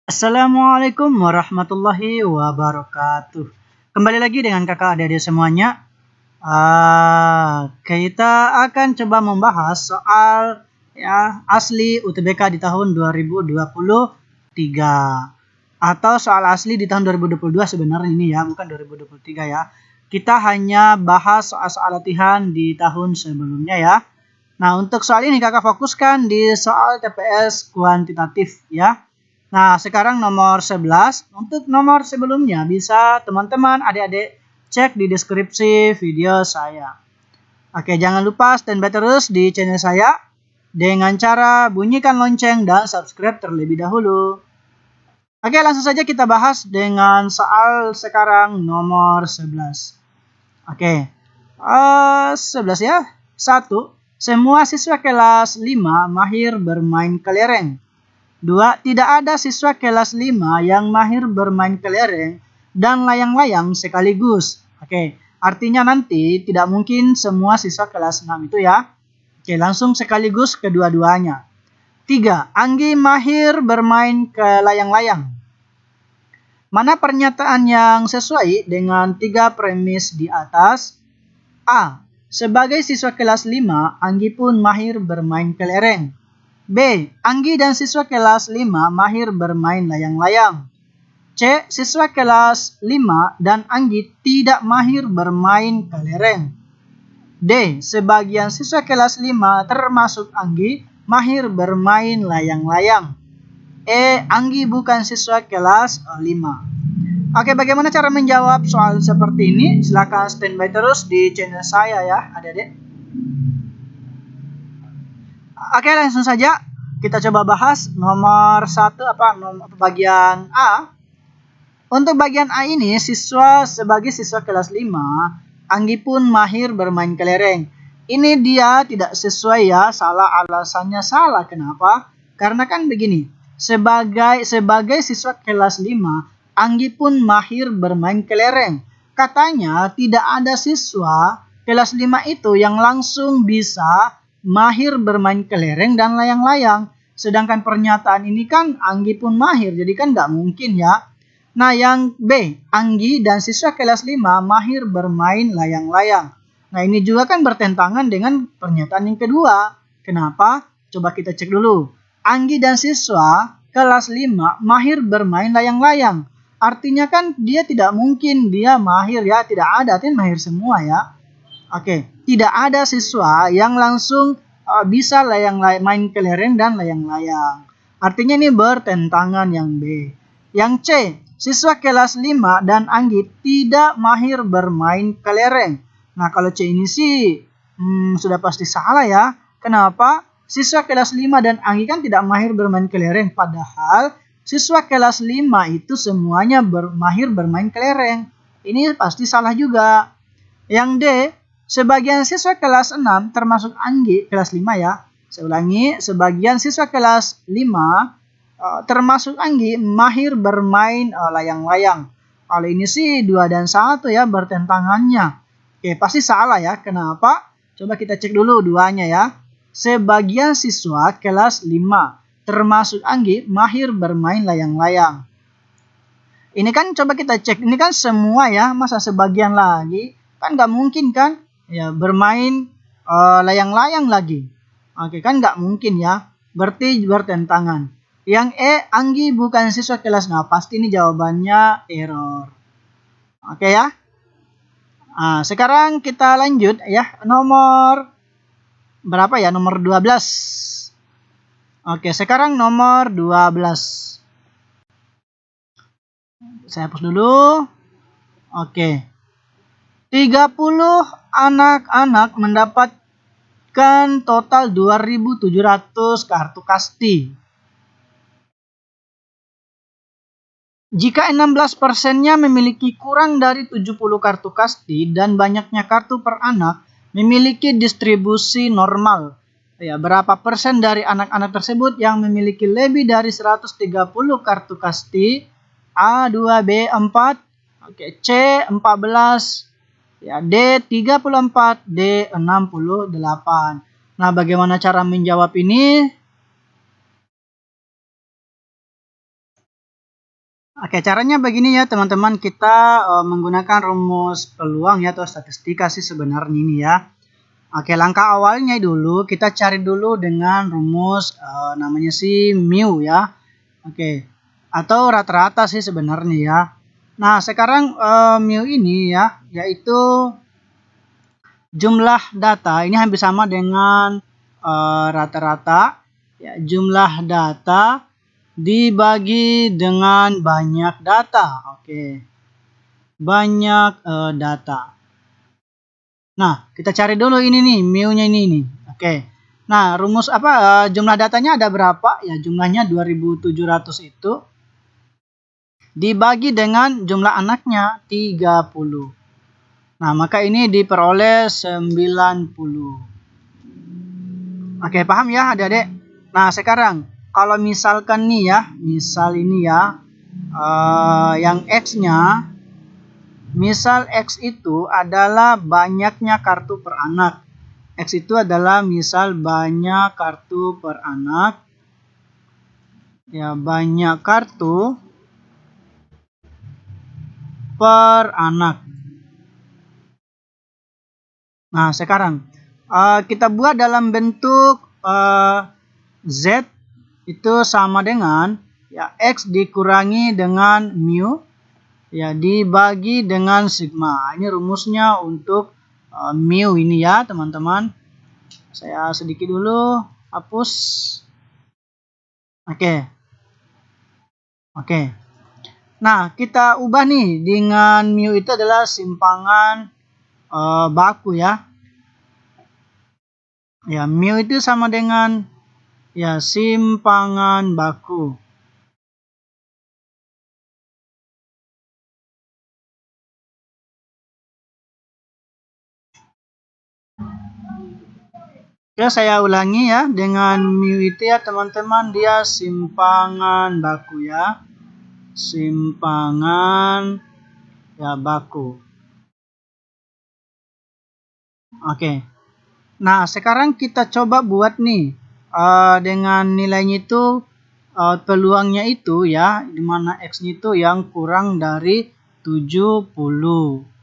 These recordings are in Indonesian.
Assalamualaikum warahmatullahi wabarakatuh. Kembali lagi dengan kakak adik-adik semuanya. Kita akan coba membahas soal asli UTBK di tahun 2023 atau soal asli di tahun 2022 sebenarnya ini ya, bukan 2023 ya. Kita hanya bahas soal-soal latihan di tahun sebelumnya ya. Nah, untuk soal ini kakak fokuskan di soal TPS kuantitatif ya. Nah, sekarang nomor 11. Untuk nomor sebelumnya bisa teman-teman adik-adik cek di deskripsi video saya. Oke, jangan lupa standby terus di channel saya dengan cara bunyikan lonceng dan subscribe terlebih dahulu. Oke, langsung saja kita bahas dengan soal sekarang nomor 11. Oke, 11 ya. 1. Semua siswa kelas 5 mahir bermain kelereng. 2. Tidak ada siswa kelas 5 yang mahir bermain kelereng dan layang-layang sekaligus. Oke, artinya nanti tidak mungkin semua siswa kelas 6 itu ya. Oke, langsung sekaligus kedua-duanya. 3. Anggi mahir bermain ke layang-layang. Mana pernyataan yang sesuai dengan 3 premis di atas? A. Sebagai siswa kelas 5, Anggi pun mahir bermain kelereng. B. Anggi dan siswa kelas 5 mahir bermain layang-layang. C. Siswa kelas 5 dan Anggi tidak mahir bermain kelereng. D. Sebagian siswa kelas 5 termasuk Anggi mahir bermain layang-layang. E. Anggi bukan siswa kelas 5. Oke, bagaimana cara menjawab soal seperti ini? Silahkan standby terus di channel saya ya, adik-adik. Oke, langsung saja kita coba bahas nomor 1 bagian A. Untuk bagian A ini, sebagai siswa kelas 5, Anggi pun mahir bermain kelereng. Ini dia tidak sesuai ya, salah, alasannya salah. Kenapa? Karena kan begini, sebagai siswa kelas 5, Anggi pun mahir bermain kelereng. Katanya tidak ada siswa kelas 5 itu yang langsung bisa mahir bermain kelereng dan layang-layang. Sedangkan pernyataan ini kan Anggi pun mahir, jadi kan nggak mungkin ya. Nah, yang B, Anggi dan siswa kelas 5 mahir bermain layang-layang. Nah, ini juga kan bertentangan dengan pernyataan yang kedua. Kenapa? Coba kita cek dulu. Anggi dan siswa kelas 5 mahir bermain layang-layang. Artinya kan dia tidak mungkin dia mahir ya, tidak ada, artinya mahir semua ya. Oke, tidak ada siswa yang langsung bisa main kelereng dan layang-layang. Artinya ini bertentangan yang B. Yang C, siswa kelas 5 dan Anggi tidak mahir bermain kelereng. Nah, kalau C ini sih sudah pasti salah ya. Kenapa? Siswa kelas 5 dan Anggi kan tidak mahir bermain kelereng. Padahal siswa kelas 5 itu semuanya mahir bermain kelereng. Ini pasti salah juga. Yang D, sebagian siswa kelas 6 termasuk Anggi kelas 5 ya. Saya ulangi, sebagian siswa kelas 5 termasuk Anggi mahir bermain layang-layang. Kalau ini sih 2 dan 1 ya bertentangannya. Oke, pasti salah ya. Kenapa? Coba kita cek dulu duanya ya. Sebagian siswa kelas 5 termasuk Anggi mahir bermain layang-layang. Ini kan coba kita cek, ini kan semua ya, masa sebagian lagi? Kan nggak mungkin kan? Ya, bermain layang-layang lagi. Oke, kan nggak mungkin ya. Berarti bertentangan. Yang E, Anggi bukan siswa kelas. Nah, pasti ini jawabannya error. Oke ya. Nah, sekarang kita lanjut ya. Nomor berapa ya? Nomor 12. Oke, sekarang nomor 12. Saya hapus dulu. Oke. 30 anak-anak mendapatkan total 2.700 kartu kasti. Jika 16%-nya memiliki kurang dari 70 kartu kasti dan banyaknya kartu per anak memiliki distribusi normal. Ya, berapa persen dari anak-anak tersebut yang memiliki lebih dari 130 kartu kasti? A 2, B 4, oke, C 14, ya, D 34, D 68. Nah, bagaimana cara menjawab ini? Oke, caranya begini ya teman-teman, kita menggunakan rumus peluang ya atau statistika sih sebenarnya ini ya. Oke, langkah awalnya dulu kita cari dulu dengan rumus namanya sih mu ya. Oke, atau rata-rata sih sebenarnya ya. Nah, sekarang mu ini ya, yaitu jumlah data ini hampir sama dengan rata-rata ya, jumlah data dibagi dengan banyak data. Oke, banyak data. Nah, kita cari dulu ini nih, mu-nya ini. Oke. Nah, rumus apa jumlah datanya ada berapa? Ya, jumlahnya 2700 itu dibagi dengan jumlah anaknya 30. Nah, maka ini diperoleh 90. Oke, paham ya adik-adik? Nah, sekarang kalau misalkan nih ya, misal ini ya, yang X-nya, misal X itu adalah banyaknya kartu per anak. X itu adalah misal banyak kartu per anak. Ya, banyak kartu per anak. Nah, sekarang kita buat dalam bentuk Z itu sama dengan ya X dikurangi dengan mu ya dibagi dengan sigma. Ini rumusnya untuk mu ini ya teman-teman. Saya sedikit dulu hapus. Oke. Nah, kita ubah nih dengan mu itu adalah simpangan baku ya. Ya, mu itu sama dengan ya simpangan baku. Ya, saya ulangi ya, dengan mu itu ya teman-teman, dia simpangan baku ya. Simpangan ya baku. Oke. Nah, sekarang kita coba buat nih dengan nilainya itu peluangnya itu ya, dimana X-nya itu yang kurang dari 70.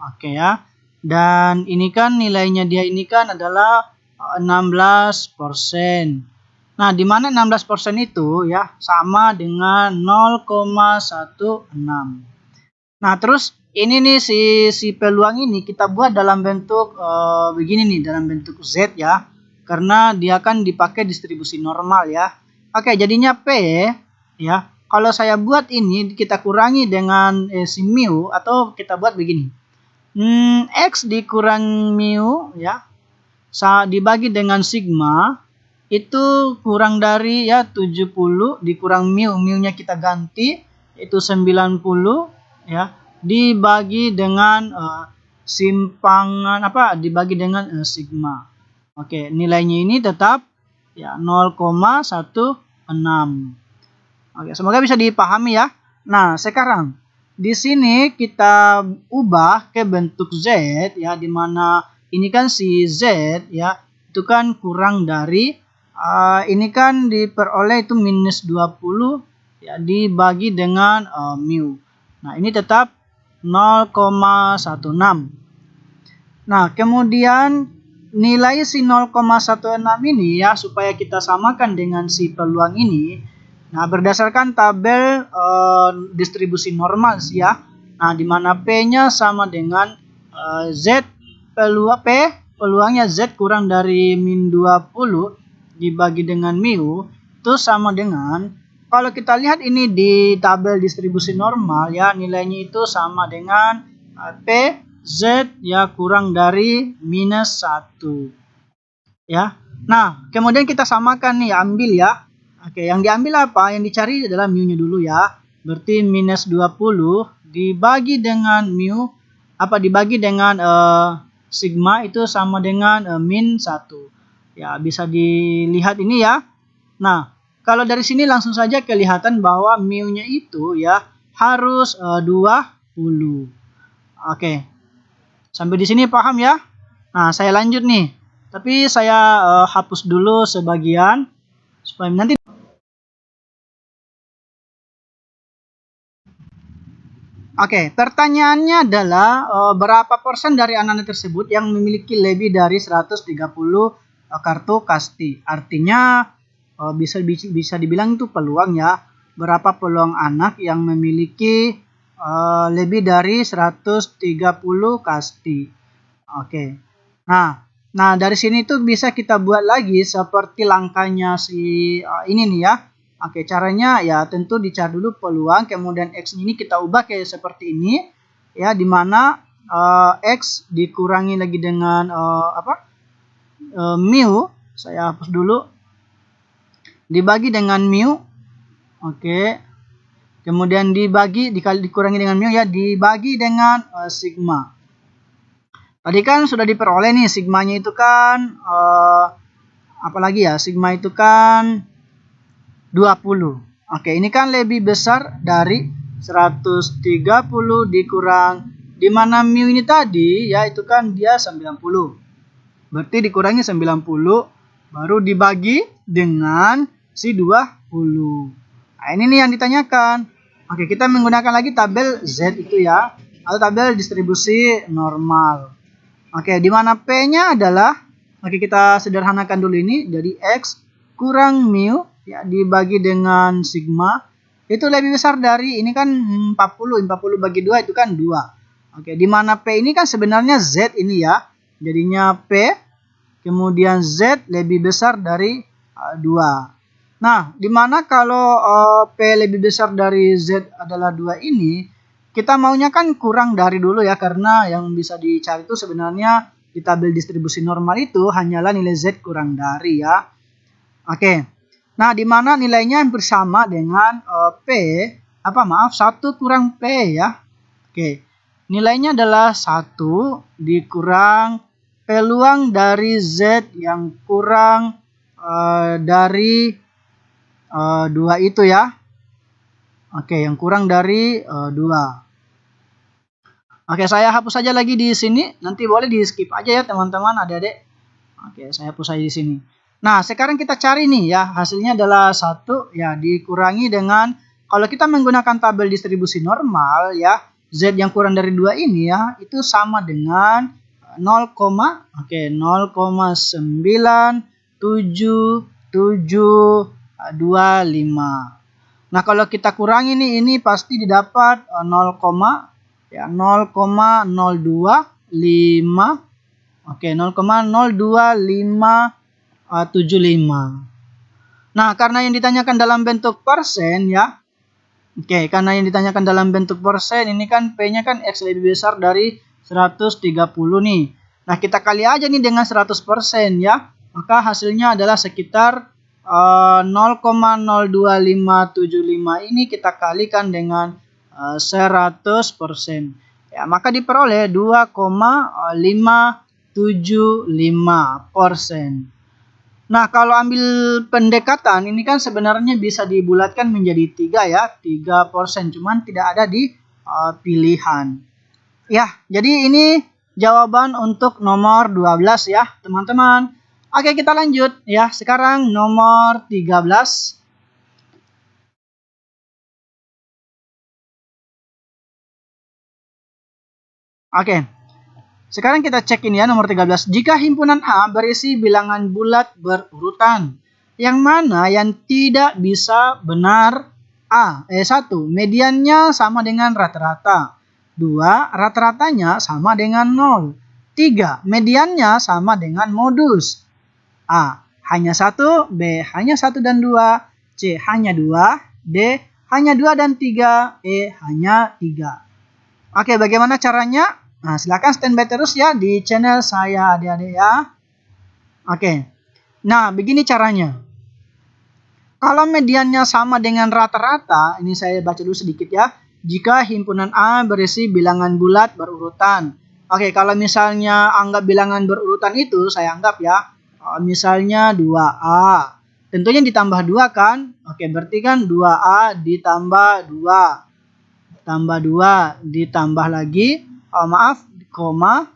Oke ya. Dan ini kan nilainya dia ini kan adalah 16%. Nah, di mana 16% itu ya sama dengan 0,16. Nah, terus ini nih si peluang ini kita buat dalam bentuk begini nih, dalam bentuk Z ya. Karena dia kan dipakai distribusi normal ya. Oke, jadinya P ya. Kalau saya buat ini kita kurangi dengan si mu atau kita buat begini. X dikurang mu ya. Dibagi dengan sigma itu kurang dari ya 70 dikurang mu-nya kita ganti itu 90 ya dibagi dengan simpangan dibagi dengan sigma. Oke, nilainya ini tetap ya 0,16. Oke, semoga bisa dipahami ya. Nah, sekarang di sini kita ubah ke bentuk Z ya, di mana ini kan si Z ya itu kan kurang dari ini kan diperoleh itu minus 20 ya dibagi dengan mu. Nah, ini tetap 0,16. Nah, kemudian nilai si 0,16 ini ya supaya kita samakan dengan si peluang ini. Nah, berdasarkan tabel distribusi normal sih ya. Nah, di mana P-nya sama dengan Z peluangnya Z kurang dari min 20 dibagi dengan mu itu sama dengan, kalau kita lihat ini di tabel distribusi normal ya, nilainya itu sama dengan P Z ya kurang dari minus 1 ya. Nah, kemudian kita samakan nih, ambil ya. Oke, yang diambil apa? Yang dicari adalah mu-nya dulu ya. Berarti minus 20 dibagi dengan mu dibagi dengan sigma itu sama dengan min 1. Ya, bisa dilihat ini ya. Nah, kalau dari sini langsung saja kelihatan bahwa mu-nya itu ya harus 20. Oke. Sampai di sini paham ya? Nah, saya lanjut nih. Tapi saya hapus dulu sebagian supaya nanti Oke, pertanyaannya adalah berapa persen dari anak-anak tersebut yang memiliki lebih dari 130 kartu kasti. Artinya bisa dibilang itu peluang ya. Berapa peluang anak yang memiliki lebih dari 130 kasti. Oke. Nah, dari sini tuh bisa kita buat lagi seperti langkahnya si ini nih ya. Oke, caranya ya tentu dicari dulu peluang, kemudian X ini kita ubah kayak seperti ini ya, dimana X dikurangi lagi dengan mu, saya hapus dulu, dibagi dengan mu. Oke, kemudian dikurangi dengan mu ya, dibagi dengan sigma. Tadi kan sudah diperoleh nih sigmanya itu kan apalagi ya, sigma itu kan 20. Oke, ini kan lebih besar dari 130 dikurang, dimana mu ini tadi ya itu kan dia 90. Berarti dikurangi 90 baru dibagi dengan si 20. Nah, ini nih yang ditanyakan. Oke, kita menggunakan lagi tabel Z itu ya, atau tabel distribusi normal. Oke, dimana P-nya adalah, oke kita sederhanakan dulu ini, jadi X kurang mu ya dibagi dengan sigma itu lebih besar dari ini kan 40 bagi 2 itu kan 2. Oke, di mana P ini kan sebenarnya Z ini ya. Jadinya P kemudian Z lebih besar dari 2. Nah, di mana kalau P lebih besar dari Z adalah 2 ini, kita maunya kan kurang dari dulu ya, karena yang bisa dicari itu sebenarnya di tabel distribusi normal itu hanyalah nilai Z kurang dari ya. Oke. Nah, di mana nilainya hampir sama dengan 1 kurang P ya. Oke. Nilainya adalah 1 dikurang peluang dari Z yang kurang dari 2 itu ya. Oke, yang kurang dari 2. Oke, saya hapus saja lagi di sini. Nanti boleh di skip aja ya teman-teman, adik-adik. Oke, saya hapus saja di sini. Nah, sekarang kita cari nih ya, hasilnya adalah 1 ya dikurangi dengan, kalau kita menggunakan tabel distribusi normal ya, Z yang kurang dari 2 ini ya, itu sama dengan 0,9775. Nah, kalau kita kurangi nih, ini pasti didapat 0,025. Oke, 0,02575. Nah, karena yang ditanyakan dalam bentuk persen ya. Oke, karena yang ditanyakan dalam bentuk persen, ini kan P-nya kan X lebih besar dari 130 nih. Nah, kita kali aja nih dengan 100% ya. Maka hasilnya adalah sekitar 0,02575 ini kita kalikan dengan 100%. Ya, maka diperoleh 2,575%. Nah, kalau ambil pendekatan ini kan sebenarnya bisa dibulatkan menjadi 3 ya, 3%, cuman tidak ada di pilihan. Ya, jadi ini jawaban untuk nomor 12 ya, teman-teman. Oke, kita lanjut ya. Sekarang nomor 13. Oke. Sekarang kita cek ini ya, nomor 13. Jika himpunan A berisi bilangan bulat berurutan, yang mana yang tidak bisa benar? 1. Mediannya sama dengan rata-rata. 2. Rata-ratanya sama dengan 0. 3. Mediannya sama dengan modus. A. Hanya 1. B. Hanya 1 dan 2. C. Hanya 2. D. Hanya 2 dan 3. E. Hanya 3. Oke, bagaimana caranya? Nah, silakan standby terus ya di channel saya, adik-adik ya. Oke. Nah, begini caranya. Kalau mediannya sama dengan rata-rata, ini saya baca dulu sedikit ya. Jika himpunan A berisi bilangan bulat berurutan. Oke, kalau misalnya anggap bilangan berurutan itu, saya anggap ya, misalnya 2A. Tentunya ditambah 2 kan? Oke, berarti kan 2A ditambah 2. Tambah 2 ditambah lagi, koma.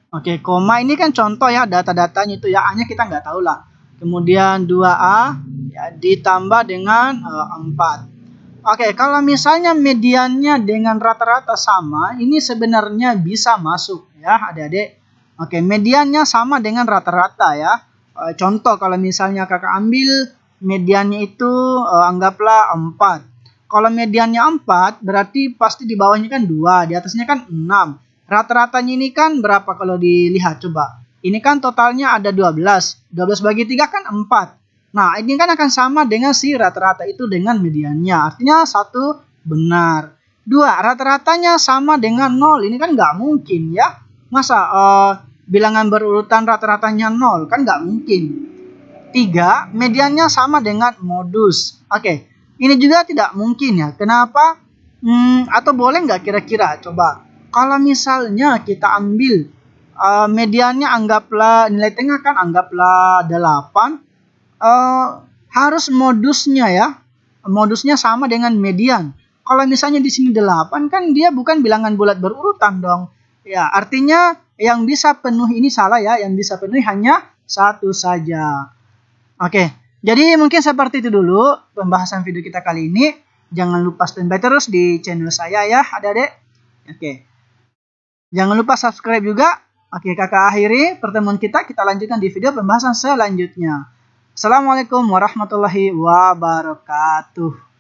Oke, koma ini kan contoh ya, data-datanya itu ya, A-nya kita nggak tahu lah. Kemudian 2A ya, ditambah dengan 4. Oke, kalau misalnya mediannya dengan rata-rata sama, ini sebenarnya bisa masuk ya adik-adik. Oke, mediannya sama dengan rata-rata ya. Contoh kalau misalnya kakak ambil mediannya itu anggaplah 4. Kalau mediannya 4, berarti pasti di bawahnya kan 2, di atasnya kan 6. Rata-ratanya ini kan berapa kalau dilihat coba. Ini kan totalnya ada 12. 12 bagi 3 kan 4. Nah, ini kan akan sama dengan si rata-rata itu dengan mediannya. Artinya 1 benar. 2, rata-ratanya sama dengan 0. Ini kan nggak mungkin ya. Masa bilangan berurutan rata-ratanya 0? Kan nggak mungkin. 3, mediannya sama dengan modus. Oke, ini juga tidak mungkin ya. Kenapa? Atau boleh nggak kira-kira? Coba. Kalau misalnya kita ambil mediannya anggaplah, nilai tengah kan anggaplah 8. Harus modusnya ya. Modusnya sama dengan median. Kalau misalnya di sini 8 kan dia bukan bilangan bulat berurutan dong. Ya, artinya yang bisa penuh ini salah ya. Yang bisa penuh hanya 1 saja. Oke, jadi mungkin seperti itu dulu pembahasan video kita kali ini. Jangan lupa standby terus di channel saya ya adik-adik. Oke. Jangan lupa subscribe juga. Oke, kakak akhiri pertemuan kita. Kita lanjutkan di video pembahasan selanjutnya. Assalamualaikum warahmatullahi wabarakatuh.